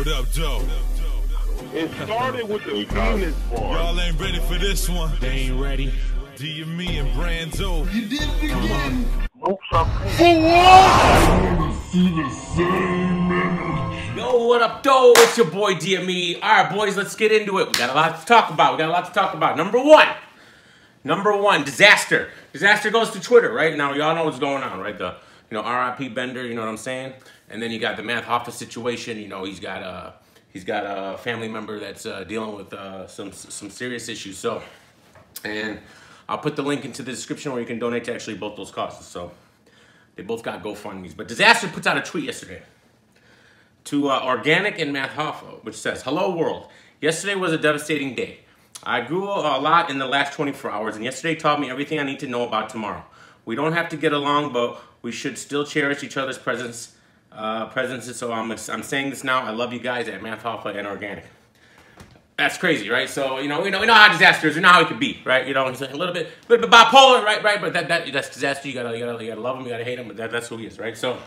What up, Joe? It started with the penis part. Y'all ain't ready for this one. They ain't ready. D and me and Branzo. You did it again. Yo, what up, though? It's your boy DME. All right, boys, let's get into it. We got a lot to talk about. Number one, Dizaster. Dizaster goes to Twitter, right? Now, y'all know what's going on, right? The, RIP Bender, you know what I'm saying? And then you got the Math Hoffa situation. You know, he's got a family member that's dealing with some serious issues. So, and I'll put the link into the description where you can donate to actually both those causes. So, they both got GoFundMes. But Dizaster puts out a tweet yesterday to Organik and Math Hoffa, which says, "Hello world. Yesterday was a devastating day. I grew a lot in the last 24 hours, and yesterday taught me everything I need to know about tomorrow. We don't have to get along, but we should still cherish each other's presences. So I'm saying this now. I love you guys at Math Hoffa and Organik." That's crazy, right? So we know how Dizaster is. We know how he could be, right? He's like a little bit bipolar, right? But that's Dizaster. You gotta love him. You gotta hate him. But that's who he is, right? So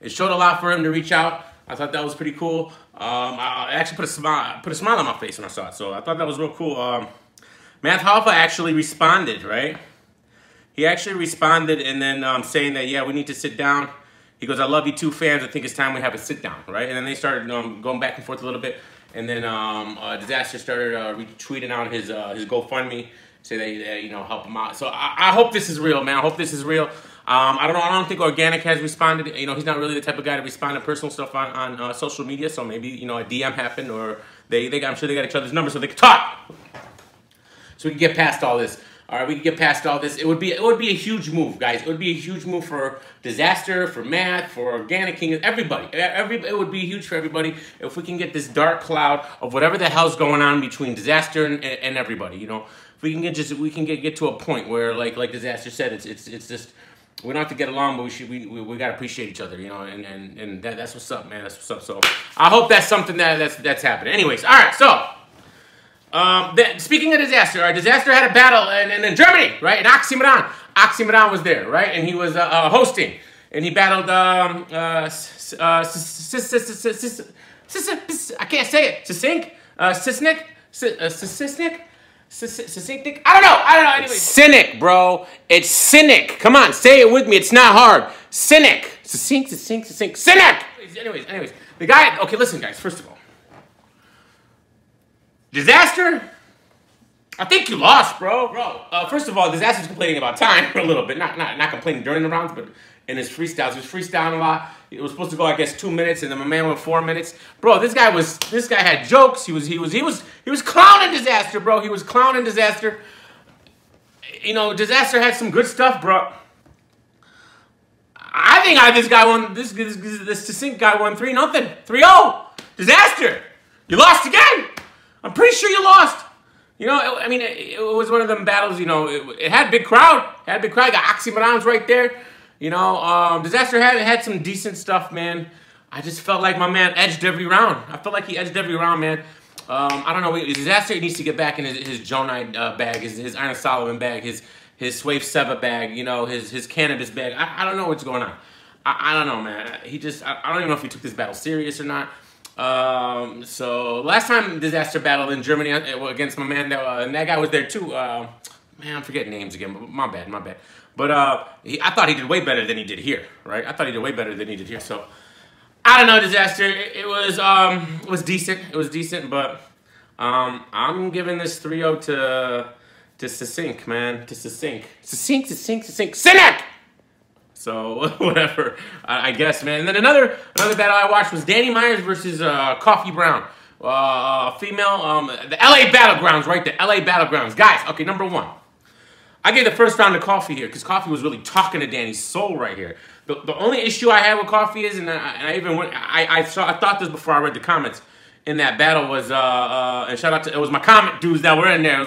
it showed a lot for him to reach out. I thought that was pretty cool. I actually put a smile on my face when I saw it. So I thought that was real cool. Math Hoffa actually responded, right? He actually responded and then saying that, yeah, we need to sit down. He goes, "I love you too, fans. I think it's time we have a sit down," right? And then they started going back and forth a little bit. And then Dizaster started retweeting out his GoFundMe, say they help him out. So I hope this is real, man. I hope this is real. I don't know. I don't think Organik has responded. He's not really the type of guy to respond to personal stuff on social media. So maybe a DM happened, or I'm sure they got each other's numbers so they could talk. So we can get past all this. All right, we can get past all this. It would be a huge move, guys. It would be a huge move for Dizaster, for Matt, for Organik King, everybody. It would be huge for everybody if we can get this dark cloud of whatever the hell's going on between Dizaster and everybody. If we can get to a point where, like Dizaster said, it's just we don't have to get along, but we gotta appreciate each other, and that's what's up, man. That's what's up. So I hope that's something that's happening. Anyways, all right, so. Speaking of Dizaster, Dizaster had a battle in Germany, right? And Oxymoron was there, right? And he was hosting, and he battled I can't say it. Ssynic. I don't know. Anyway, Ssynic, bro. It's Ssynic. Come on, say it with me. It's not hard. Ssynic. Ssynic. Anyways, the guy. Okay, listen, guys. First of all. Dizaster, I think you lost, bro. First of all, Dizaster's complaining about time for a little bit. Not complaining during the rounds, but in his freestyles. He was freestyling a lot. It was supposed to go, I guess, 2 minutes, and then my man went 4 minutes. Bro, this guy had jokes. He was clowning Dizaster, bro. He was clowning Dizaster. Dizaster had some good stuff, bro. I think this guy won. This Ssynic guy won 3-0. 3-0. Dizaster, you lost again. I'm pretty sure you lost. It was one of them battles, it had big crowd. Got Oxymorons right there. Dizaster had some decent stuff, man. I just felt like my man edged every round. I felt like he edged every round, man. I don't know. Dizaster needs to get back in his Jonite bag, his Iron Solomon bag, his Swave Seva bag, his cannabis bag. I don't know what's going on. I don't know, man. I don't even know if he took this battle serious or not. So last time Dizaster battled in Germany against my man, and that guy was there too. Man, I'm forgetting names again, but my bad. But I thought he did way better than he did here, right? So I don't know, Dizaster. It was decent. It was decent, but I'm giving this 3-0 to Ssynic, man. To Ssynic. Ssynic! So, whatever, I guess, man. And then another battle I watched was Danny Myers versus Coffee Brown. Female, the LA Battlegrounds, right? The LA Battlegrounds. Guys, okay, number one. I gave the first round to Coffee here because Coffee was really talking to Danny's soul right here. The only issue I had with Coffee is, and I even went, I thought this before I read the comments in that battle was, and shout out to, it was my comment dudes that were in there.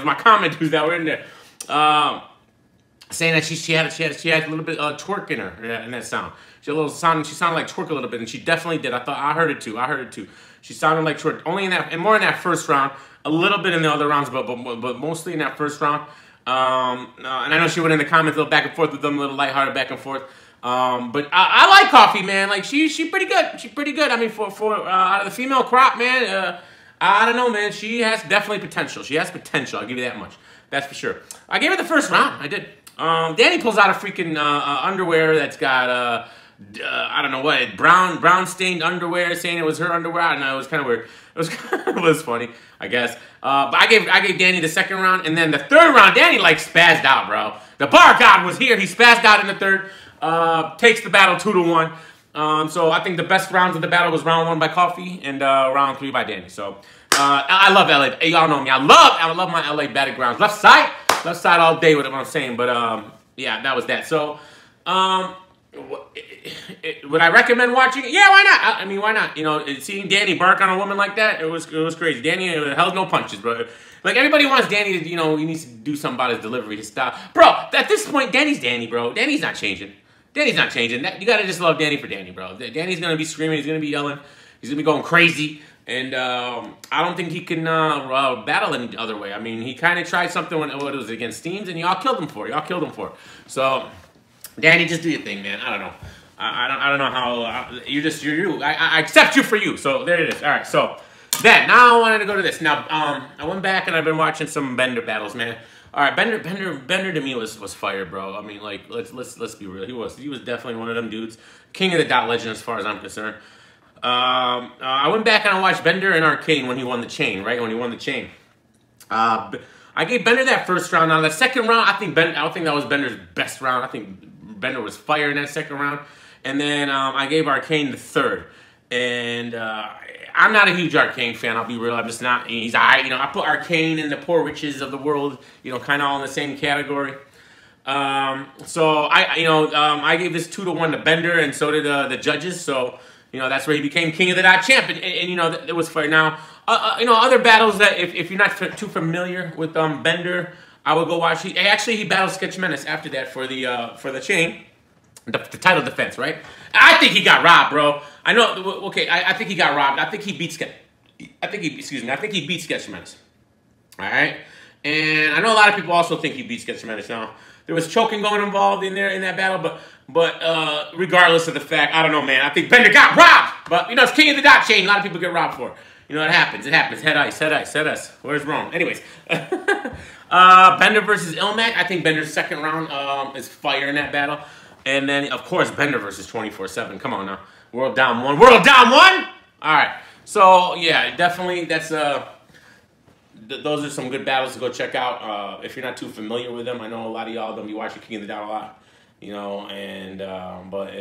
Saying that she had a little bit of twerk in her in that sound. She had a little sound. She sounded like twerk a little bit, and she definitely did. I heard it too. She sounded like twerk only in that, and more in that first round. A little bit in the other rounds, but mostly in that first round. And I know she went in the comments a little back and forth with them, a little lighthearted back and forth. But I like Coffee, man. Like she pretty good. She's pretty good. I mean, for out of the female crop, man. I don't know, man. She has definitely potential. She has potential. I'll give you that much. That's for sure. I gave her the first round. I did. Danny pulls out a freaking underwear that's got I don't know what, brown stained underwear, saying it was her underwear. I don't know. It was kind of weird. It was funny, I guess. But I gave Danny the second round, and then the third round, Danny like spazzed out, bro. The Bargod was here. He spazzed out in the third. Takes the battle 2-1. So I think the best rounds of the battle was round 1 by Coffee and round 3 by Danny. So I love LA. Y'all know me. I love my LA battlegrounds. Left side all day with what I'm saying. But yeah, that was that. So would I recommend watching it? Yeah, why not? I mean, why not? You know, seeing Danny bark on a woman like that, it was crazy. Danny held no punches, bro. Like, everybody wants Danny to, you know, he needs to do something about his delivery, his style. Bro, at this point, Danny's Danny, bro. Danny's not changing. Danny's not changing. You gotta just love Danny for Danny, bro. Danny's gonna be screaming. He's gonna be yelling. He's gonna be going crazy. And I don't think he can battle any other way. I mean, he kind of tried something when it was against Steams, and y'all killed him for it. So, Danny, just do your thing, man. I don't know. I don't know how you're you. I accept you for you. So there it is. All right. So then now I wanted to go to this. Now I went back and I've been watching some Bender battles, man. All right, Bender to me was fire, bro. I mean, like let's be real. He was definitely one of them dudes, king of the dot legend as far as I'm concerned. I went back and I watched Bender and Arcane when he won the chain, right? When he won the chain. I gave Bender that first round. Now the second round, I don't think that was Bender's best round. I think Bender was fire in that second round. And then I gave Arcane the third. And I'm not a huge Arcane fan, I'll be real. I'm just not. He's alright, you know. I put Arcane and the Poor Riches of the world, you know, kind of all in the same category. So I gave this 2-1 to Bender, and so did the judges. So, you know, that's where he became King of the Dot champ. And you know, it was fair. Now, you know, other battles that if you're not too familiar with Bender, I would go watch. He battled Sketch Menace after that for the chain. The title defense, right? I think he got robbed, bro. I know. Okay, I think he got robbed. I think he beat Sketch. I think he beat Sketch Menace. All right, and I know a lot of people also think he beat Sketch Menace. Now there was choking going involved in that battle, but regardless of the fact, I don't know, man. I think Bender got robbed, but you know, it's King of the Dot chain. A lot of people get robbed for it. You know, it happens. It happens. Head ice. Where's Rome? Anyways. Bender versus Ilmac. I think Bender's second round is fire in that battle. And then, of course, Bender versus 24/7. Come on now. World down 1. All right. So, yeah, definitely that's those are some good battles to go check out. If you're not too familiar with them, I know a lot of y'all don't be watching King of the Dot a lot, you know, and but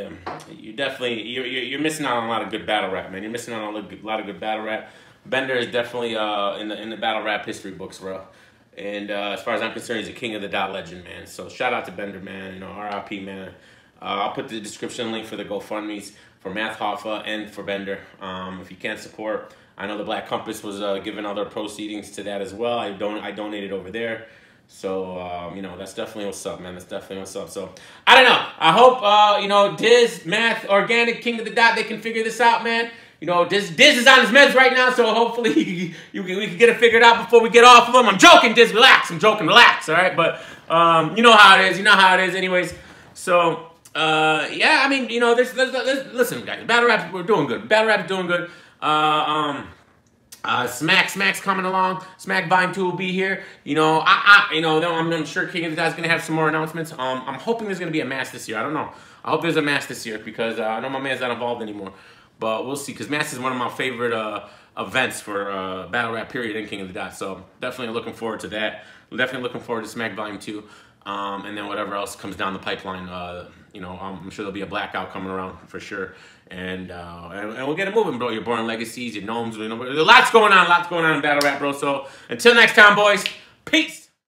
you definitely you're missing out on a lot of good battle rap, man. You're missing out on a lot of good battle rap. Bender is definitely in the battle rap history books, bro. And as far as I'm concerned, he's a King of the Dot legend, man. So shout out to Bender, man. You know, R.I.P., man. I'll put the description link for the GoFundMe's for Math Hoffa and for Bender. If you can't support, I know the Black Compass was giving other proceedings to that as well. I donated over there. So, you know, that's definitely what's up, man. That's definitely what's up. So, I don't know. I hope, you know, Diz, Math, Organik, King of the Dot, they can figure this out, man. You know, Diz is on his meds right now, so hopefully we can get it figured out before we get off of him. I'm joking, Diz, relax. I'm joking, relax, all right? But you know how it is. You know how it is anyways. So, yeah, I mean, you know, listen, guys, battle rap, we're doing good. Battle rap is doing good. Smack's coming along. Smack Volume 2 will be here. You know, I'm sure King of the Dot's going to have some more announcements. I'm hoping there's going to be a mass this year. I don't know. I hope there's a mass this year because I know my man's not involved anymore. But we'll see, because Mass is one of my favorite events for Battle Rap period and King of the Dot. So definitely looking forward to that. Definitely looking forward to Smack Volume 2. And then whatever else comes down the pipeline, you know, I'm sure there'll be a blackout coming around for sure. And we'll get it moving, bro. Your Born Legacies, your Gnomes, you know, there's lots going on in Battle Rap, bro. So until next time, boys, peace.